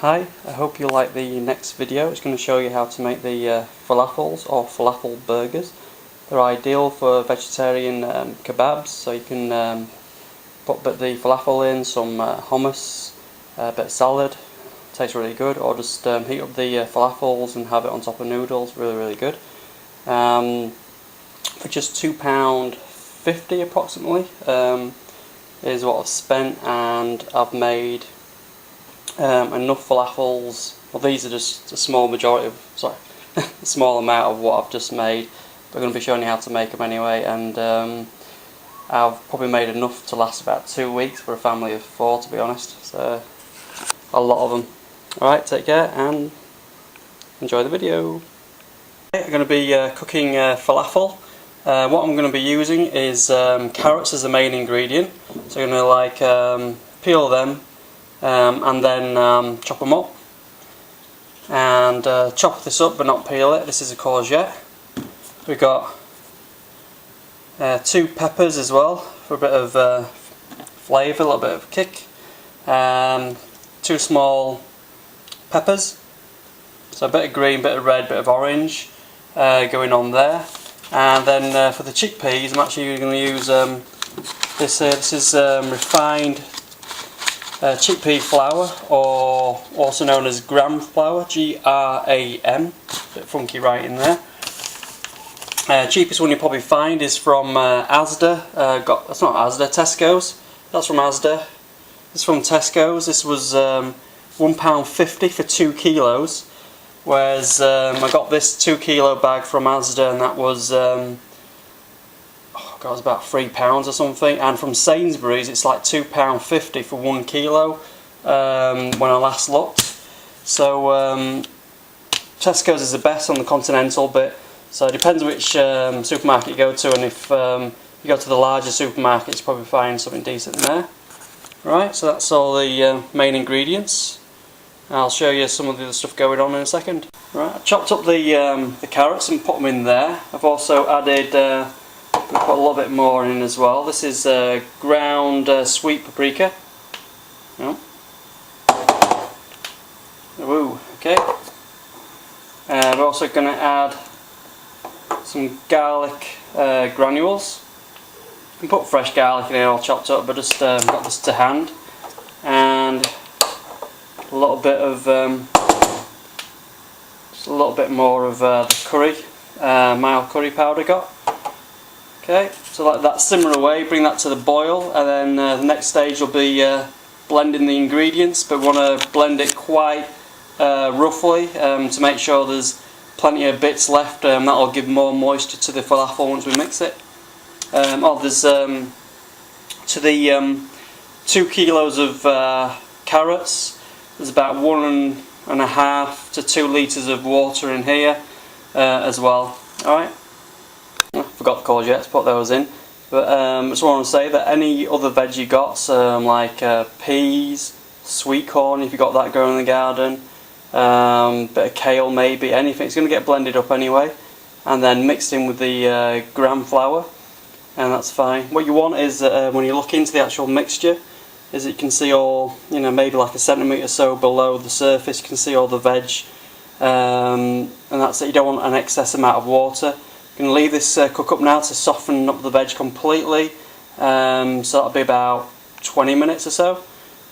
Hi, I hope you like the next video. It's going to show you how to make the falafels or falafel burgers. They're ideal for vegetarian kebabs, so you can put a bit of the falafel in, some hummus, a bit of salad. Tastes really good. Or just heat up the falafels and have it on top of noodles. Really good. For just £2.50 approximately is what I've spent, and I've made enough falafels. Well, these are just a small majority of, a small amount of what I've just made. But I'm going to be showing you how to make them anyway, and I've probably made enough to last about 2 weeks for a family of 4, to be honest. So a lot of them. Alright, take care and enjoy the video. I'm going to be cooking falafel. What I'm going to be using is carrots as the main ingredient. So I'm going to peel them and then chop them up, and chop this up but not peel it. This is a courgette. We've got 2 peppers as well for a bit of flavour, a little bit of kick. 2 small peppers, so a bit of green, bit of red, bit of orange going on there. And then for the chickpeas, I'm actually going to use this is refined chickpea flour, or also known as gram flour, G-R-A-M, bit funky right in there. Cheapest one you probably find is from Asda. That's not Asda, Tesco's. That's from Asda. This is from Tesco's. This was £1.50 for 2 kilos. Whereas I got this 2 kilo bag from Asda, and that was it was about £3 or something. And from Sainsbury's it's like £2.50 for 1 kilo when I last looked. So Tesco's is the best on the continental bit. So it depends which supermarket you go to, and if you go to the larger supermarkets, you probably find something decent there. Right, so that's all the main ingredients. I'll show you some of the other stuff going on in a second. Right, I chopped up the carrots and put them in there. I've also added, put a little bit more in as well. This is ground sweet paprika. Oh. Ooh, okay. We're also going to add some garlic granules. You can put fresh garlic in here all chopped up, but just got this to hand. And a little bit of just a little bit more of the curry, mild curry powder got. Okay, so let that simmer away, bring that to the boil, and then the next stage will be blending the ingredients, but we want to blend it quite roughly to make sure there's plenty of bits left. That'll give more moisture to the falafel once we mix it. There's to the 2 kilos of carrots, there's about 1.5 to 2 litres of water in here as well. Alright, I forgot the courgettes, put those in. But I just want to say that any other veg you got, like peas, sweet corn if you got that growing in the garden, bit of kale maybe, anything, it's going to get blended up anyway and then mixed in with the gram flour, and that's fine. What you want is when you look into the actual mixture, is you can see all, maybe like a centimetre or so below the surface, you can see all the veg, and that's it. You don't want an excess amount of water. You can leave this cook up now to soften up the veg completely, so that'll be about 20 minutes or so.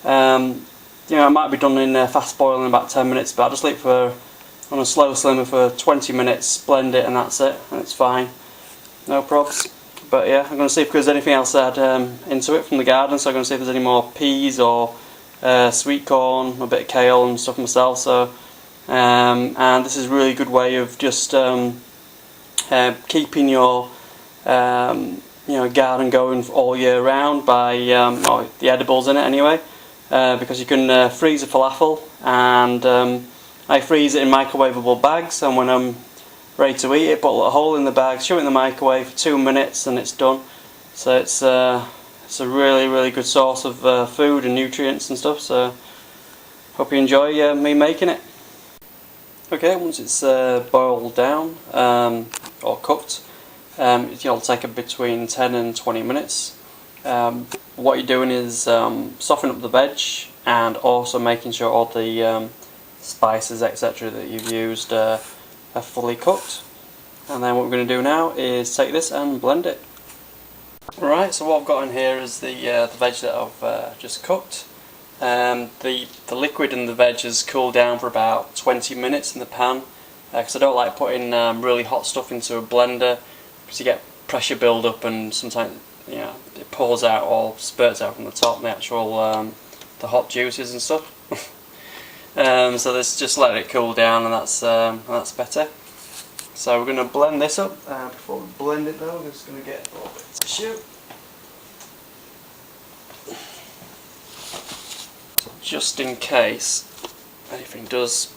It might be done in fast boil in about 10 minutes, but I'll just leave it on a slow simmer for 20 minutes, blend it, and that's it, and it's fine, no probs. But yeah, I'm going to see if there's anything else to add into it from the garden, so I'm going to see if there's any more peas or sweet corn, a bit of kale and stuff myself. So, and this is a really good way of just keeping your garden going all year round by the edibles in it anyway, because you can freeze a falafel, and I freeze it in microwavable bags, and when I'm ready to eat it, put a hole in the bag, shove it in the microwave for 2 minutes, and it's done. So it's a really good source of food and nutrients and stuff. So hope you enjoy me making it. Okay, once it's boiled down or cooked, it'll take between 10 and 20 minutes. What you're doing is soften up the veg and also making sure all the spices etc. that you've used are fully cooked. And then what we're going to do now is take this and blend it. Right, so what I've got in here is the veg that I've just cooked. The liquid in the veg has cooled down for about 20 minutes in the pan, because I don't like putting really hot stuff into a blender because you get pressure build up and sometimes it pours out or spurts out from the top, the actual the hot juices and stuff. So let's just let it cool down, and that's better. So we're going to blend this up. Before we blend it though, we're just going to get a little bit of tissue. So just in case anything does,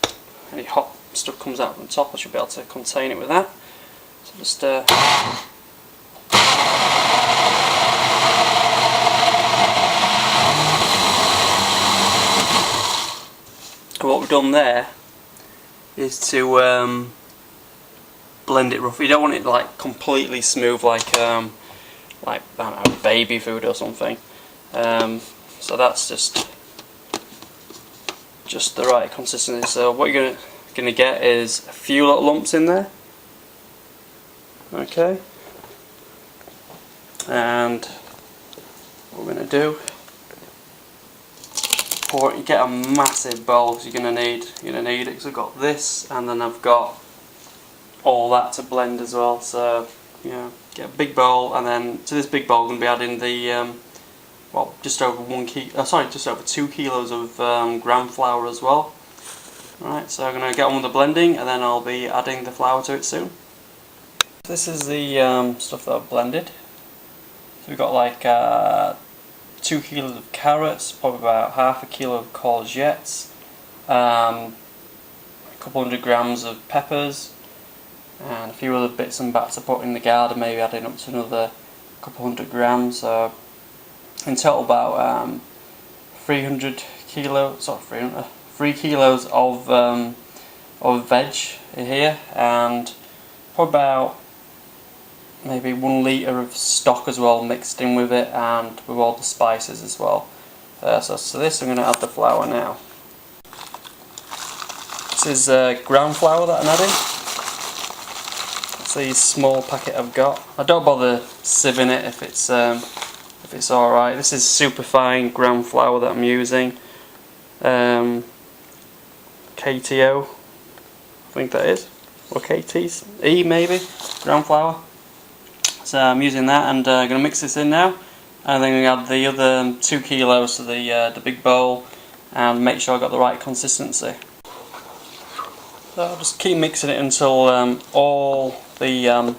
any hot stuff comes out from the top, I should be able to contain it with that. So just what we've done there is to blend it roughly. You don't want it like completely smooth, like I don't know, baby food or something. So that's just the right consistency. So what you're gonna get is a few little lumps in there. Okay. And what we're gonna do, you get a massive bowl, because you're gonna need it, because I've got this and then I've got all that to blend as well. So get a big bowl, and then to this big bowl I'm going to be adding the just over 2 kilos of gram flour as well. Right, so I'm going to get on with the blending, and then I'll be adding the flour to it soon. This is the stuff that I've blended. So we've got like 2 kilos of carrots, probably about half a kilo of courgettes, a couple hundred grams of peppers, and a few other bits and bats to put in the garden, maybe adding up to another couple hundred grams. So in total about 3 kilos of veg in here, and probably about maybe 1 litre of stock as well mixed in with it, and with all the spices as well. So this I'm going to add the flour now. This is ground flour that I'm adding. It's a small packet I've got. I don't bother sieving it if it's alright. This is super fine ground flour that I'm using. KTO, I think that is, or KTE maybe, ground flour. So I'm using that, and I'm going to mix this in now, and then I'm going to add the other 2 kilos to the big bowl, and make sure I got the right consistency. So I'll just keep mixing it until all the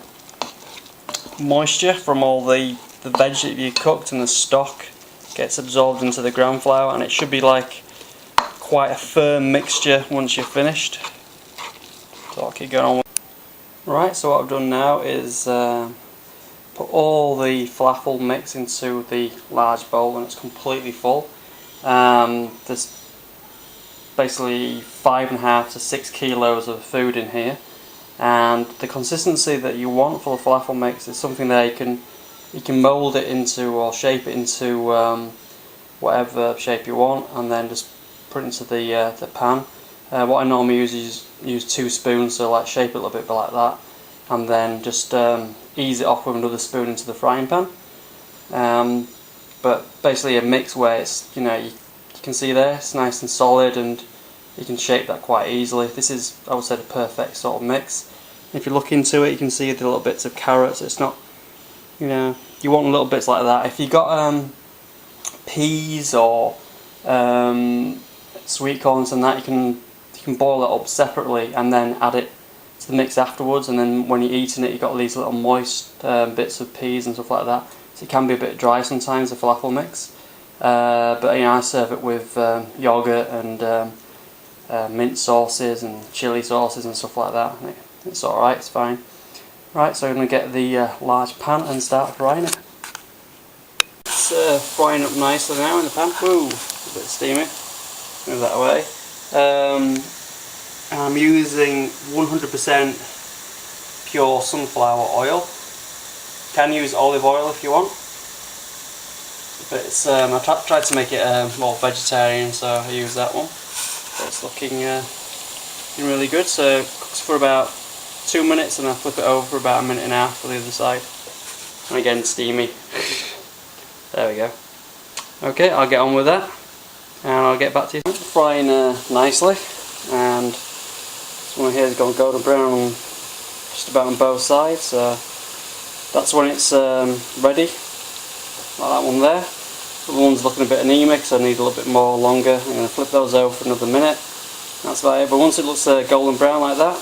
moisture from all the veg that you cooked and the stock gets absorbed into the ground flour, and it should be like quite a firm mixture once you're finished. So I'll keep going on. Right, so what I've done now is put all the falafel mix into the large bowl, and it's completely full. There's basically 5.5 to 6 kilos of food in here, and the consistency that you want for the falafel mix is something that you can mould it into, or shape it into whatever shape you want, and then just put it into the pan. What I normally use is use 2 spoons, so like shape it a little bit like that, and then just ease it off with another spoon into the frying pan. But basically a mix where it's, you can see there, it's nice and solid, and you can shape that quite easily. This is, I would say, the perfect sort of mix. If you look into it, you can see the little bits of carrots. It's not, you want little bits like that. If you got peas or sweet corns and that, you can boil it up separately and then add it to the mix afterwards, and then when you're eating it, you've got these little moist bits of peas and stuff like that. So it can be a bit dry sometimes, the falafel mix. But I serve it with yogurt and mint sauces and chili sauces and stuff like that. It's alright, it's fine. Right, so I'm going to get the large pan and start frying it. It's frying up nicely now in the pan. Woo, a bit steamy. Move that away. I'm using 100% pure sunflower oil. You can use olive oil if you want. but it's I tried to make it more vegetarian, so I use that one. But it's looking really good. So it cooks for about 2 minutes, and I flip it over for about 1.5 minutes for the other side. And again, steamy. There we go. Okay, I'll get on with that, and I'll get back to you. Frying nicely, and this one here is going golden brown on just about on both sides. So that's when it's ready. Like that one there. The other one's looking a bit anemic, so I need a little bit more longer. I'm going to flip those over for another minute. That's about it. But once it looks golden brown like that,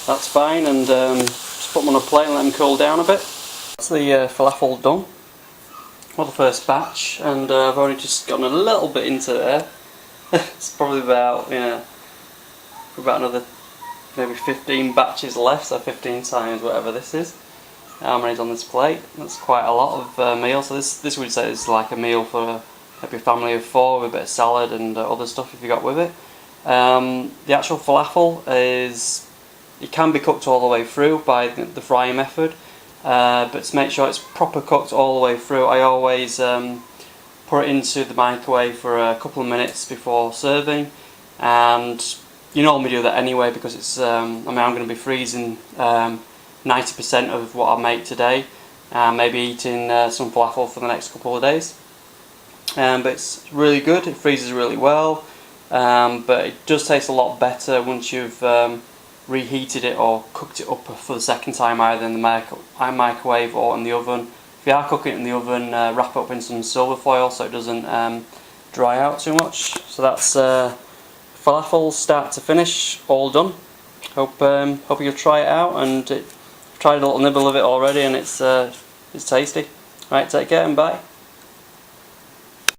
that's fine, and just put them on a plate and let them cool down a bit. That's the falafel done. Well, the first batch, and I've only just gotten a little bit into there. It's probably about about another maybe 15 batches left, so 15 times whatever this is. How many's on this plate? That's quite a lot of meal. So this would say is like a meal for maybe a family of 4 with a bit of salad and other stuff if you got with it. The actual falafel it can be cooked all the way through by the frying method, but to make sure it's proper cooked all the way through, I always put it into the microwave for a couple of minutes before serving. And you normally do that anyway, because it's I'm going to be freezing 90% of what I make today, and maybe eating some falafel for the next couple of days. But it's really good, it freezes really well, but it does taste a lot better once you've reheated it or cooked it up for the second time, either in the microwave or in the oven. If you are cooking it in the oven, wrap it up in some silver foil so it doesn't dry out too much. So that's falafel start to finish, all done. Hope you'll try it out, and I've tried a little nibble of it already, and it's tasty. Right, take care and bye.